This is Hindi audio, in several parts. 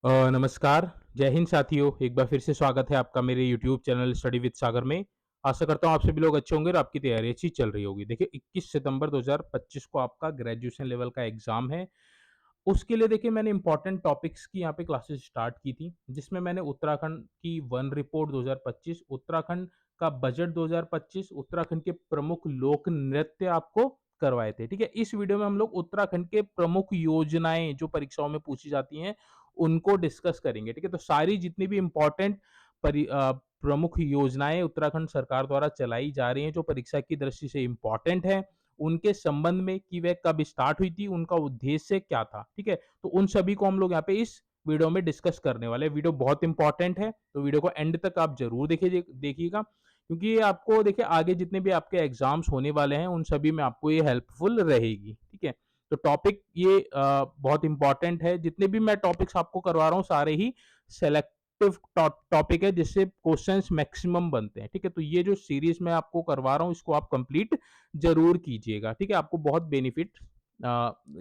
नमस्कार, जय हिंद साथियों। एक बार फिर से स्वागत है आपका मेरे यूट्यूब चैनल स्टडी विद सागर में। आशा करता हूँ आप सभी लोग अच्छे होंगे और आपकी तैयारी अच्छी चल रही होगी। देखिए 21 सितंबर 2025 को आपका ग्रेजुएशन लेवल का एग्ज़ाम है। उसके लिए देखिए मैंने इम्पोर्टेंट टॉपिक्स की यहाँ पे क्लासेस स्टार्ट की थी, जिसमें मैंने उत्तराखंड की वन रिपोर्ट 2025, उत्तराखंड का बजट 2025, उत्तराखंड के प्रमुख लोक नृत्य आपको करवाए थे। ठीक है? इस वीडियो में हम लोग उत्तराखंड के प्रमुख योजनाएँ जो परीक्षाओं में पूछी जाती हैं, उनको डिस्कस करेंगे। ठीक है? तो सारी जितनी भी इम्पोर्टेंट प्रमुख योजनाएँ उत्तराखंड सरकार द्वारा चलाई जा रही हैं, जो परीक्षा की दृष्टि से इम्पोर्टेंट है, उनके संबंध में कि वह कब स्टार्ट हुई थी, उनका उद्देश्य क्या था, ठीक है? तो उन सभी को हम लोग यहाँ पे इस वीडियो में डिस्कस करने वाले हैं। वीडियो बहुत इंपॉर्टेंट है, तो वीडियो को एंड तक आप ज़रूर देखिएगा, क्योंकि ये आपको देखिए आगे जितने भी आपके एग्ज़ाम्स होने वाले हैं, उन सभी में आपको ये हेल्पफुल रहेगी, ठीक है? तो टॉपिक ये बहुत इंपॉर्टेंट है। जितने भी मैं टॉपिक्स आपको करवा रहा हूँ, सारे ही सेलेक्टिव टॉपिक है, जिससे क्वेश्चंस मैक्सिमम बनते हैं, ठीक है? तो ये जो सीरीज़ मैं आपको करवा रहा हूँ, इसको आप कंप्लीट ज़रूर कीजिएगा, ठीक है? आपको बहुत बेनिफिट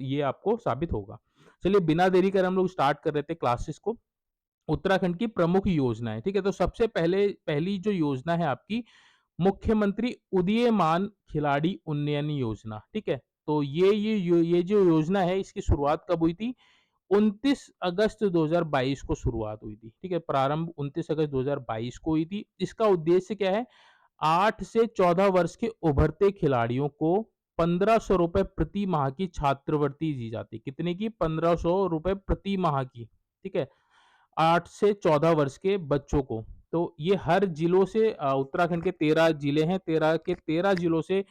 ये आपको साबित होगा। चलिए बिना देरी करे हम लोग स्टार्ट कर रहे थे क्लासेस को। उत्तराखंड की प्रमुख योजनाएँ, ठीक है? तो सबसे पहले पहली जो योजना है आपकी, मुख्यमंत्री उदीयमान खिलाड़ी उन्नयन योजना, ठीक है? तो ये जो योजना है, इसकी शुरुआत कब हुई थी? 29 अगस्त 2022 को शुरुआत हुई थी, ठीक है? प्रारंभ 29 अगस्त 2022 को हुई थी। इसका उद्देश्य क्या है? 8 से 14 वर्ष के उभरते खिलाड़ियों को ₹1500 प्रति माह की छात्रवृत्ति दी जाती है। कितने की? ₹1500 प्रति माह की, ठीक है? 8 से 14 वर्ष के बच्चों को। तो ये हर जिलों से उत्तराखंड के 13 जिले हैं, 13 के 13 जिलों से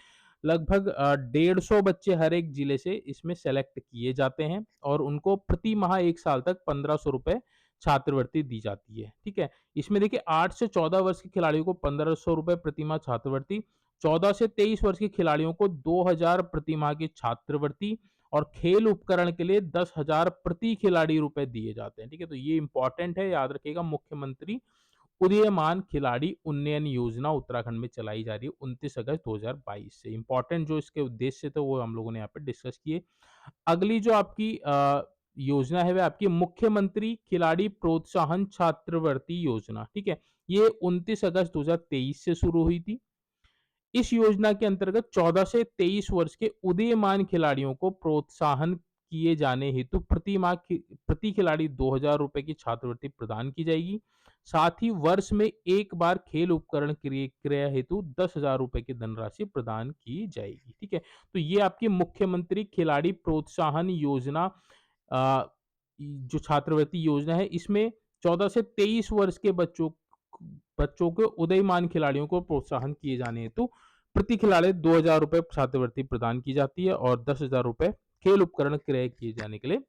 लगभग 150 बच्चे हर एक जिले से इसमें सेलेक्ट किए जाते हैं और उनको प्रति माह 1 साल तक ₹1500 छात्रवृत्ति दी जाती है, ठीक है? इसमें देखिए 8 से 14 वर्ष के खिलाड़ियों को ₹1500 प्रति माह छात्रवृत्ति, 14 से 23 वर्ष के खिलाड़ियों को 2000 प्रति माह की छात्रवृत्ति और खेल उपकरण के लिए 10,000 प्रति खिलाड़ी रुपए दिए जाते हैं, ठीक है? तो ये इंपॉर्टेंट है, याद रखिएगा। मुख्यमंत्री उदीयमान खिलाड़ी उन्नयन योजना उत्तराखंड में चलाई जा रही है 29 अगस्त 2022 से। इंपॉर्टेंट जो इसके उद्देश्य थे वो हम लोगों ने यहाँ पे डिस्कस किए। अगली जो आपकी योजना है वह आपकी मुख्यमंत्री खिलाड़ी प्रोत्साहन छात्रवृत्ति योजना, ठीक है? ये 29 अगस्त 2023 से शुरू हुई थी। इस योजना के अंतर्गत 14 से 23 वर्ष के उदीयमान खिलाड़ियों को प्रोत्साहन किए जाने हेतु प्रति खिलाड़ी ₹2000 की छात्रवृत्ति प्रदान की जाएगी। साथ ही वर्ष में एक बार खेल उपकरण क्रय हेतु ₹10,000 की धनराशि प्रदान की जाएगी, ठीक है? तो ये आपकी मुख्यमंत्री खिलाड़ी प्रोत्साहन योजना जो छात्रवृत्ति योजना है, इसमें 14 से 23 वर्ष के बच्चों को उदीयमान खिलाड़ियों को प्रोत्साहन किए जाने हेतु प्रति खिलाड़ी ₹2000 छात्रवृत्ति प्रदान की जाती है और ₹10,000 खेल उपकरण क्रय किए जाने के लिए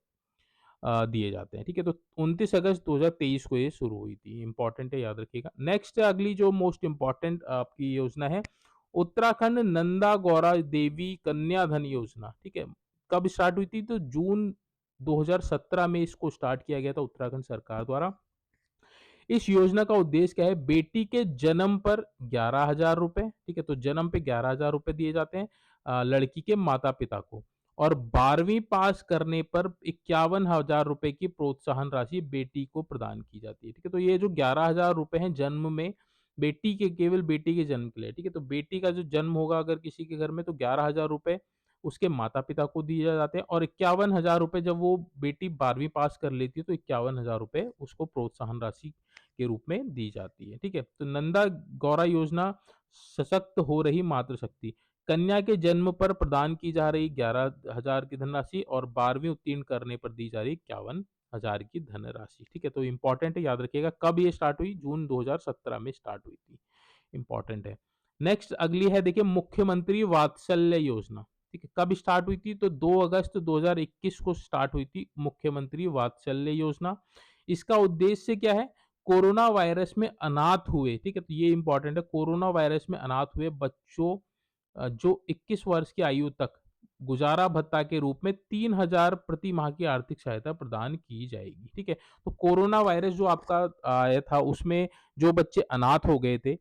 दिए जाते हैं, ठीक है? तो 29 अगस्त 2023 को ये शुरू हुई थी। इंपॉर्टेंट है, याद रखिएगा। नेक्स्ट अगली जो मोस्ट इम्पोर्टेंट आपकी योजना है, उत्तराखंड नंदा गौरा देवी कन्या धन योजना, ठीक है? कब स्टार्ट हुई थी? तो जून 2017 में इसको स्टार्ट किया गया था उत्तराखंड सरकार द्वारा। इस योजना का उद्देश्य क्या है? बेटी के जन्म पर ₹11,000, ठीक है? तो जन्म पे ₹11,000 दिए जाते हैं लड़की के माता-पिता को, और 12वीं पास करने पर ₹51,000 की प्रोत्साहन राशि बेटी को प्रदान की जाती है, ठीक है? तो ये जो ₹11,000 हैं जन्म में, बेटी के, केवल बेटी के जन्म के लिए, ठीक है? तो बेटी का जो जन्म होगा अगर किसी के घर में, तो ₹11,000 उसके माता-पिता को दिए जाते हैं, और ₹51,000 जब वो बेटी 12वीं पास कर लेती है, तो ₹51,000 उसको प्रोत्साहन राशि के रूप में दी जाती है, ठीक है? तो नंदा गौरा योजना, सशक्त हो रही मातृशक्ति। कन्या के जन्म पर प्रदान की जा रही 11,000 की धनराशि और 12वीं उत्तीर्ण करने पर दी जा रही 51,000 की धनराशि, ठीक है? तो इम्पोर्टेंट है, याद रखिएगा। कब ये स्टार्ट हुई? जून 2017 में स्टार्ट हुई थी। इम्पोर्टेंट है। नेक्स्ट अगली है देखिए, मुख्यमंत्री वात्सल्य योजना, ठीक है? कब स्टार्ट हुई थी? तो 2 अगस्त 2021 को स्टार्ट हुई थी मुख्यमंत्री वात्सल्य योजना। इसका उद्देश्य क्या है? कोरोना वायरस में अनाथ हुए, ठीक है? तो ये इंपॉर्टेंट है। कोरोना वायरस में अनाथ हुए बच्चों जो 21 वर्ष की आयु तक गुजारा भत्ता के रूप में 3,000 प्रति माह की आर्थिक सहायता प्रदान की जाएगी, ठीक है? तो कोरोना वायरस जो आपका आया था, उसमें जो बच्चे अनाथ हो गए थे,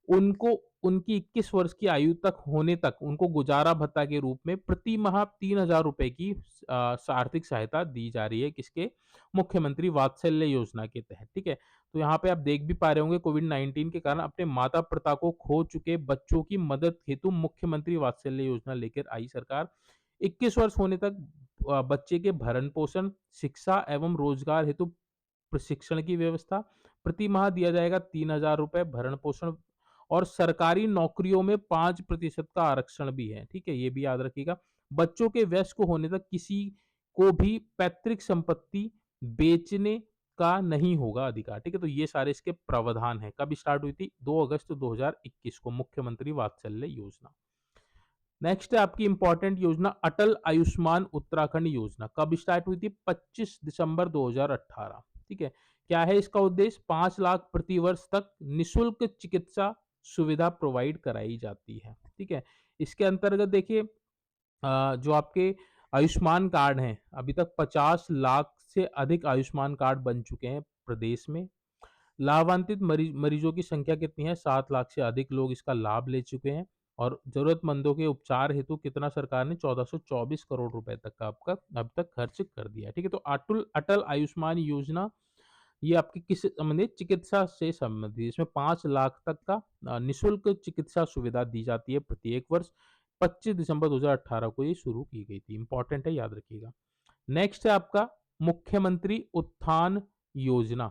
उनको उनकी 21 वर्ष की आयु तक होने तक उनको गुजारा भत्ता के रूप में प्रति माह 3,000 रुपए की आर्थिक सहायता दी जा रही है। किसके? मुख्यमंत्री वात्सल्य योजना के तहत, ठीक है? तो यहाँ पे आप देख भी पा रहे होंगे, कोविड-19 के कारण अपने माता-पिता को खो चुके बच्चों की मदद हेतु मुख्यमंत्री वात्सल्य योजना लेकर आई सरकार। 21 वर्ष होने तक बच्चे के भरण-पोषण, शिक्षा एवं रोजगार हेतु प्रशिक्षण की व्यवस्था, प्रति माह दिया जाएगा 3,000 रुपए भरण-पोषण, और सरकारी नौकरियों में 5% का आरक्षण भी है, ठीक है? ये भी याद रखिएगा। बच्चों के वयस्क होने तक किसी को भी पैतृक संपत्ति बेचने का नहीं होगा अधिकार, ठीक है? तो ये सारे इसके प्रावधान हैं। कब स्टार्ट हुई थी? 2 अगस्त 2021 को मुख्यमंत्री वात्सल्य योजना। नेक्स्ट है आपकी इंपॉर्टेंट योजना अटल आयुष्मान उत्तराखंड योजना। कब स्टार्ट हुई थी? 25 दिसंबर 2018, ठीक है? क्या है इसका उद्देश्य? 5 लाख प्रति वर्ष तक निशुल्क चिकित्सा सुविधा प्रोवाइड कराई जाती है, ठीक है? इसके अंतर्गत देखिए जो आपके आयुष्मान कार्ड हैं, अभी तक 50 लाख से अधिक आयुष्मान कार्ड बन चुके हैं प्रदेश में। लाभान्वित मरीजों की संख्या कितनी है? 7 लाख से अधिक लोग इसका लाभ ले चुके हैं, और जरूरतमंदों के उपचार हेतु कितना सरकार ने 1424 करोड़ रुपए तक का आपका अब तक खर्च कर दिया है, ठीक है? तो अटल अटल आयुष्मान योजना ये आपकी किससे संबंधित? चिकित्सा से संबंधित। इसमें 5 लाख तक का निःशुल्क चिकित्सा सुविधा दी जाती है प्रत्येक वर्ष। 25 दिसंबर 2018 को ये शुरू की गई थी। इंपॉर्टेंट है, याद रखिएगा। नेक्स्ट है आपका मुख्यमंत्री उत्थान योजना।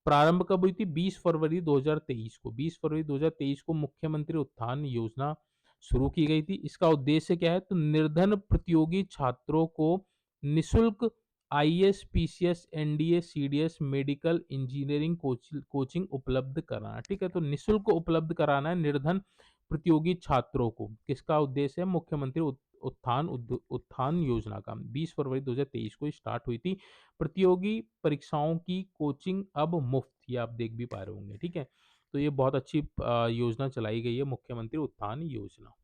प्रारंभ कब हुई थी? 20 फरवरी 2023 को। 20 फरवरी 2023 को मुख्यमंत्री उत्थान योजना शुरू की गई थी। इसका उद्देश्य क्या है? तो निर्धन प्रतियोगी छात्रों को निशुल्क IAS, PCS, NDA, CDS, medical, engineering coaching उपलब्ध कराना, ठीक है? तो निशुल्क उपलब्ध कराना है निर्धन प्रतियोगी छात्रों को। किसका उद्देश्य है? मुख्यमंत्री उत्थान योजना का। 20 फरवरी 2023 को स्टार्ट हुई थी। प्रतियोगी परीक्षाओं की कोचिंग अब मुफ्त, ये आप देख भी पा रहे होंगे, ठीक है? तो ये बहुत अच्छी योजना चलाई गई है, मुख्यमंत्री उत्थान योजना।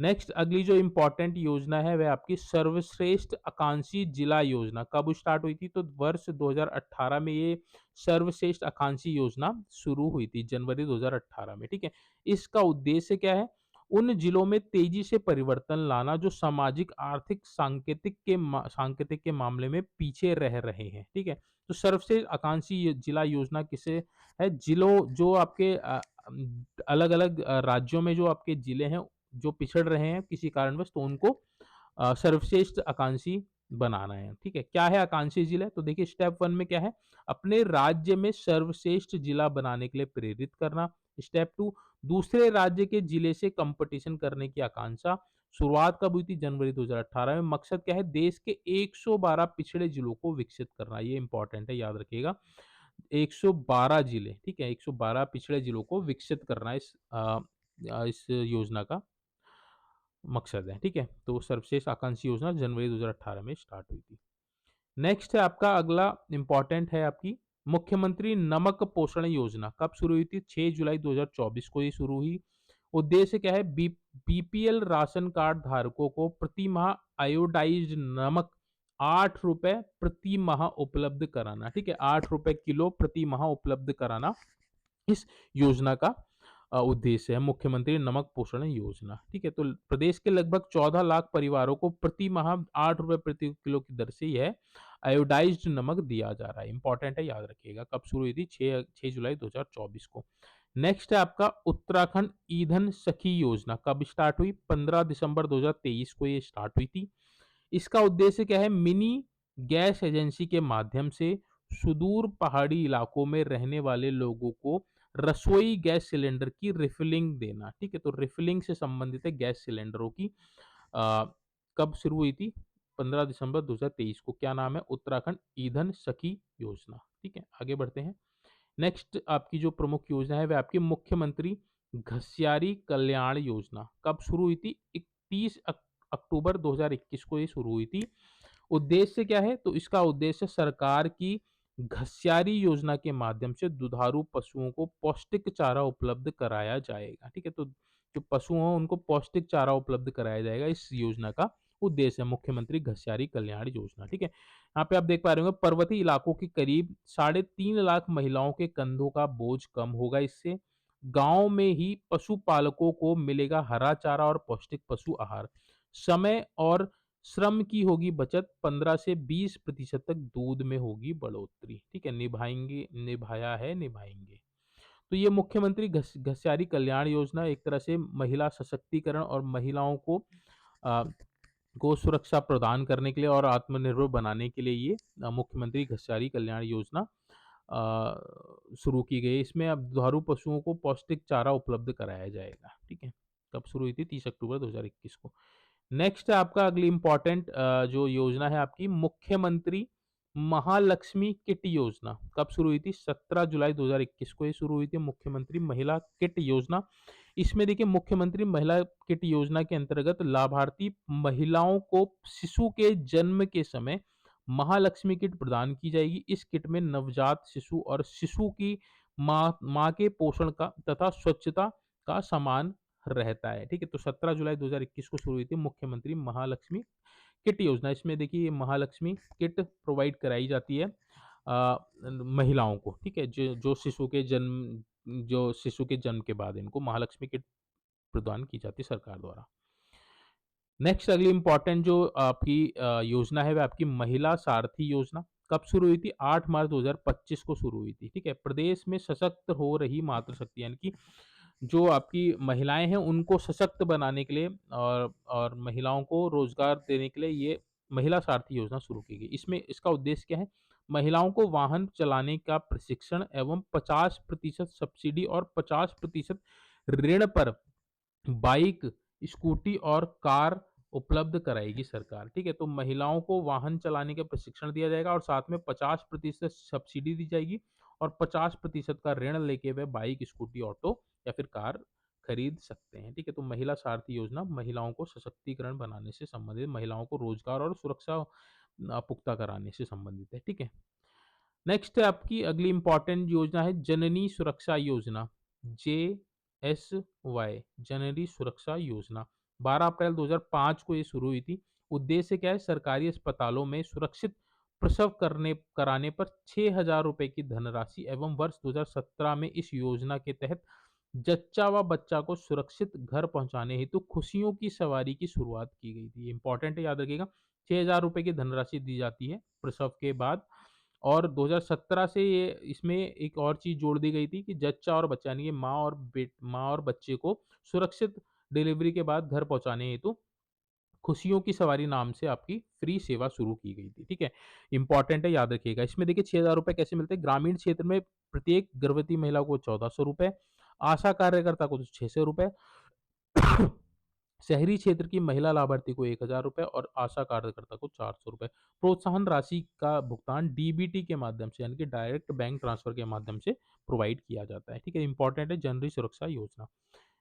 नेक्स्ट अगली जो इम्पोर्टेंट योजना है वह आपकी सर्वश्रेष्ठ आकांक्षी जिला योजना। कब स्टार्ट हुई थी? तो वर्ष 2018 में ये सर्वश्रेष्ठ आकांक्षी योजना शुरू हुई थी, जनवरी 2018 में, ठीक है? इसका उद्देश्य क्या है? उन जिलों में तेजी से परिवर्तन लाना जो सामाजिक, आर्थिक, सांकेतिक के मामले में पीछे रह रहे हैं, ठीक है? तो सर्वश्रेष्ठ आकांक्षी जिला योजना किसे है? जिलों जो आपके अलग-अलग राज्यों में जो आपके जिले हैं जो पिछड़ रहे हैं किसी कारणवश, तो उनको सर्वश्रेष्ठ आकांक्षी बनाना है, ठीक है? क्या है आकांक्षी जिला? तो देखिए स्टेप 1 में क्या है? अपने राज्य में सर्वश्रेष्ठ जिला बनाने के लिए प्रेरित करना। स्टेप 2, दूसरे राज्य के जिले से कंपटीशन करने की आकांक्षा। शुरुआत कब हुई थी? जनवरी 2018 में। मकसद क्या है? देश के 112 पिछड़े जिलों को विकसित करना। ये इंपॉर्टेंट है, याद रखिएगा। 112 जिले, ठीक है? 112 पिछड़े जिलों को विकसित करना इस योजना का मकसद है, ठीक है? तो सर्वश्रेष्ठ आकांक्षी योजना जनवरी 2018 में स्टार्ट हुई थी। नेक्स्ट है आपका अगला इम्पोर्टेंट है आपकी मुख्यमंत्री नमक पोषण योजना। कब शुरू हुई थी? 6 जुलाई 2024 को ये शुरू हुई। उद्देश्य क्या है? बीपीएल राशन कार्ड धारकों को प्रति माह आयोडाइज्ड नमक 8 रुपए प्रति माह उपलब्ध कराना, ठीक है? 8 रुपए किलो प्रति माह उपलब्ध कराना इस योजना का उद्देश्य है, मुख्यमंत्री नमक पोषण योजना, ठीक है? तो प्रदेश के लगभग 14 लाख परिवारों को प्रति माह 8 रुपए प्रति किलो की दर से यह आयोडाइज्ड नमक दिया जा रहा है। इंपॉर्टेंट है, याद रखिएगा। कब शुरू हुई थी? 6 जुलाई 2024 को। नेक्स्ट है आपका उत्तराखंड ईंधन सखी योजना। कब स्टार्ट हुई? 15 दिसंबर 2023 को ये स्टार्ट हुई थी। इसका उद्देश्य क्या है? मिनी गैस एजेंसी के माध्यम से सुदूर पहाड़ी इलाकों में रहने वाले लोगों को रसोई गैस सिलेंडर की रिफिलिंग देना, ठीक है? तो रिफिलिंग से संबंधित है गैस सिलेंडरों की। अ, कब शुरू हुई थी? 15 दिसंबर 2023 को। क्या नाम है? उत्तराखंड ईंधन सखी योजना, ठीक है? आगे बढ़ते हैं। नेक्स्ट आपकी जो प्रमुख योजना है वह आपकी मुख्यमंत्री घसियारी कल्याण योजना। कब शुरू हुई थी? 31 अक्टूबर 2021 को ये शुरू हुई थी। उद्देश्य क्या है? तो इसका उद्देश्य सरकार की घसियारी योजना के माध्यम से दुधारू पशुओं को पौष्टिक चारा उपलब्ध कराया जाएगा, ठीक है? तो जो पशु हों उनको पौष्टिक चारा उपलब्ध कराया जाएगा, इस योजना का उद्देश्य है मुख्यमंत्री घसियारी कल्याण योजना, ठीक है? यहाँ पे आप देख पा रहे होंगे पर्वतीय इलाकों की करीब 3.5 लाख महिलाओं के कंधों का बोझ कम होगा इससे। गांव में ही पशुपालकों को मिलेगा हरा चारा और पौष्टिक पशु आहार। समय और श्रम की होगी बचत, 15 से 20% तक दूध में होगी बढ़ोतरी। ठीक है, निभाएंगे, निभाया है, निभाएंगे। तो ये मुख्यमंत्री घस्यारी कल्याण योजना एक तरह से महिला सशक्तिकरण और महिलाओं अ, को सुरक्षा प्रदान करने के लिए और आत्मनिर्भर बनाने के लिए ये मुख्यमंत्री घस्यारी कल्याण योजना शुरू की गई। इसमें अब दुधारू पशुओं को पौष्टिक चारा उपलब्ध कराया जाएगा। ठीक है, कब शुरू हुई थी? 30 अक्टूबर 2021 को। नेक्स्ट है आपका अगली इंपॉर्टेंट जो योजना है आपकी, मुख्यमंत्री महालक्ष्मी किट योजना। कब शुरू हुई थी? 17 जुलाई 2021 को ये शुरू हुई थी, मुख्यमंत्री महिला किट योजना। इसमें देखिए, मुख्यमंत्री महिला किट योजना के अंतर्गत लाभार्थी महिलाओं को शिशु के जन्म के समय महालक्ष्मी किट प्रदान की जाएगी। इस किट में नवजात शिशु और शिशु की माँ के पोषण का तथा स्वच्छता का सामान रहता है। ठीक है, तो 17 जुलाई 2021 को शुरू हुई थी मुख्यमंत्री महालक्ष्मी किट योजना। इसमें देखिए, ये महालक्ष्मी किट प्रोवाइड कराई जाती है महिलाओं को। ठीक है, जो शिशु के जन्म के बाद इनको महालक्ष्मी किट प्रदान की जाती है सरकार द्वारा। नेक्स्ट अगली इंपॉर्टेंट जो आपकी योजना है वह आपकी महिला सारथी योजना। कब शुरू हुई थी? 8 मार्च 2025 को शुरू हुई थी। ठीक है, प्रदेश में सशक्त हो रही मातृशक्ति, यानी कि जो आपकी महिलाएं हैं उनको सशक्त बनाने के लिए और महिलाओं को रोजगार देने के लिए ये महिला सारथी योजना शुरू की गई। इसमें इसका उद्देश्य क्या है? महिलाओं को वाहन चलाने का प्रशिक्षण एवं 50% सब्सिडी और 50% ऋण पर बाइक, स्कूटी और कार उपलब्ध कराएगी सरकार। ठीक है, तो महिलाओं को वाहन चलाने का प्रशिक्षण दिया जाएगा और साथ में 50% सब्सिडी दी जाएगी और 50% का ऋण लेके वे बाइक, स्कूटी, ऑटो या फिर कार खरीद सकते हैं। ठीक है, तो महिला सारथी योजना महिलाओं को सशक्तिकरण बनाने से संबंधित, महिलाओं को रोजगार और सुरक्षा पुख्ता कराने से संबंधित है। ठीक है, नेक्स्ट है आपकी अगली इंपॉर्टेंट योजना है जननी सुरक्षा योजना, JSY, जननी सुरक्षा योजना। 12 अप्रैल 2005 को ये शुरू हुई थी। उद्देश्य क्या है? सरकारी अस्पतालों में सुरक्षित प्रसव कराने पर 6,000 रुपए की धनराशि एवं वर्ष 2017 में इस योजना के तहत जच्चा व बच्चा को सुरक्षित घर पहुंचाने हेतु खुशियों की सवारी की शुरुआत की गई थी। इंपॉर्टेंट है, याद रखिएगा। 6,000 रुपए की धनराशि दी जाती है प्रसव के बाद। और 2017 से ये इसमें एक और चीज़ जोड़ दी गई थी कि जच्चा और बच्चा, यानी कि माँ और बच्चे को सुरक्षित डिलीवरी के बाद घर पहुँचाने हेतु खुशियों की सवारी नाम से आपकी फ्री सेवा शुरू की गई थी। ठीक है, इंपॉर्टेंट है, याद रखिएगा। इसमें देखिए 6,000 रुपए कैसे मिलते हैं? ग्रामीण क्षेत्र में प्रत्येक गर्भवती महिला को 1,400 रुपए, आशा कार्यकर्ता को तो 600 रुपए, शहरी क्षेत्र की महिला लाभार्थी को 1,000 रुपए और आशा कार्यकर्ता को 400 रुपए। प्रोत्साहन राशि का भुगतान डीबीटी के माध्यम से, यानी कि डायरेक्ट बैंक ट्रांसफर के माध्यम से प्रोवाइड किया जाता है। ठीक है, इंपॉर्टेंट है जननी सुरक्षा योजना।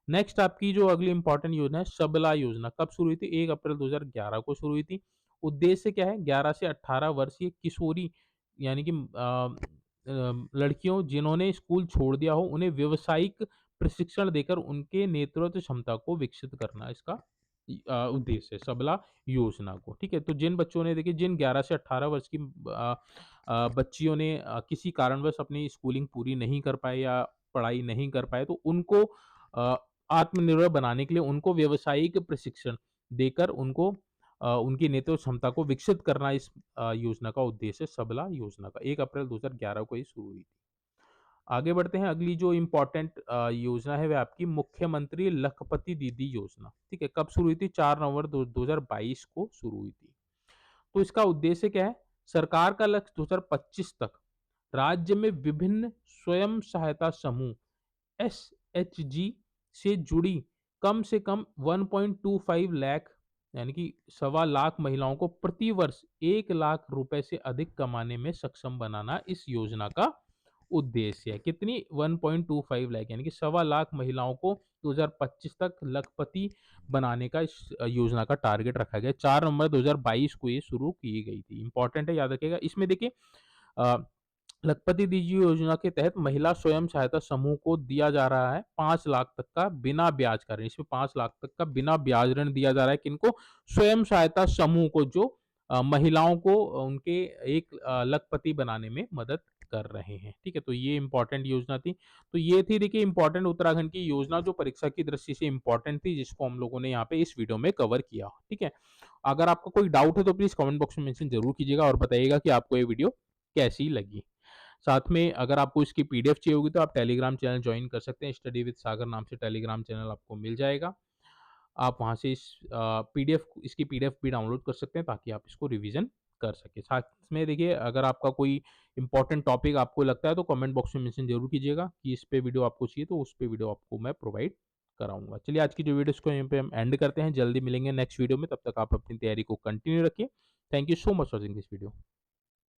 नेक्स्ट आपकी जो अगली इंपॉर्टेंट योजना है सबला योजना। कब शुरू हुई थी? 1 अप्रैल 2011 को शुरू हुई थी। उद्देश्य क्या है? 11 से 18 वर्षीय किशोरी, यानी कि लड़कियों जिन्होंने स्कूल छोड़ दिया हो, उन्हें व्यावसायिक प्रशिक्षण देकर उनके नेतृत्व क्षमता को विकसित करना इसका उद्देश्य है सबला योजना को। ठीक है, तो जिन बच्चों ने, देखिए, जिन 11 से 18 वर्ष की बच्चियों ने किसी कारणवश अपनी स्कूलिंग पूरी नहीं कर पाए या पढ़ाई नहीं कर पाए, तो उनको अ, आत्मनिर्भर बनाने के लिए उनको व्यावसायिक प्रशिक्षण देकर उनको उनकी नेतृत्व क्षमता को विकसित करना इस योजना का उद्देश्य है सबला योजना का। 1 अप्रैल 2011 को ये शुरू हुई थी। आगे बढ़ते हैं, अगली जो इम्पोर्टेंट योजना है वह आपकी मुख्यमंत्री लखपति दीदी योजना। ठीक है, कब शुरू हुई थी? 4 नवंबर 2022 को शुरू हुई थी। तो इसका उद्देश्य क्या है? सरकार का लक्ष्य 2025 तक राज्य में विभिन्न स्वयं सहायता समूह SHG से जुड़ी कम से कम 1.25 लाख, यानी कि 1.25 लाख महिलाओं को प्रति वर्ष 1 लाख रुपए से अधिक कमाने में सक्षम बनाना इस योजना का उद्देश्य है। कितनी? 1.25 लाख, यानी कि 1.25 लाख महिलाओं को 2025 तक लखपति बनाने का इस योजना का टारगेट रखा गया। 4 नवंबर 2022 को ये शुरू की गई थी। इंपॉर्टेंट है, याद रखिएगा। इसमें देखिए अ, लखपति दीदी योजना के तहत महिला स्वयं सहायता समूह को दिया जा रहा है 5 लाख तक का बिना ब्याज का ऋण। इसमें 5 लाख तक का बिना ब्याज ऋण दिया जा रहा है। किनको? स्वयं सहायता समूह को, जो महिलाओं को उनके एक लखपति बनाने में मदद कर रहे हैं। ठीक है, तो ये इंपॉर्टेंट योजना थी। तो ये थी देखिए इंपॉर्टेंट उत्तराखंड की योजना जो परीक्षा की दृष्टि से इंपॉर्टेंट थी, जिसको हम लोगों ने यहाँ पे इस वीडियो में कवर किया। ठीक है, अगर आपका कोई डाउट है तो प्लीज कमेंट बॉक्स में मेंशन जरूर कीजिएगा और बताइएगा कि आपको ये वीडियो कैसी लगी। साथ में अगर आपको इसकी पीडीएफ चाहिए होगी तो आप टेलीग्राम चैनल ज्वाइन कर सकते हैं। स्टडी विद सागर नाम से टेलीग्राम चैनल आपको मिल जाएगा। आप वहाँ से इस पीडीएफ इसकी पीडीएफ भी डाउनलोड कर सकते हैं ताकि आप इसको रिवीजन कर सकें। साथ में देखिए अगर आपका कोई इंपॉर्टेंट टॉपिक आपको लगता है तो कमेंट बॉक्स में मेंशन ज़रूर कीजिएगा कि इस पे वीडियो आपको चाहिए, तो उस पे वीडियो आपको मैं प्रोवाइड कराऊँगा। चलिए आज की जो वीडियो इसको यहीं पे हम एंड करते हैं। जल्दी मिलेंगे नेक्स्ट वीडियो में, तब तक आप अपनी तैयारी को कंटिन्यू रखिए। Thank you so much for watching this video.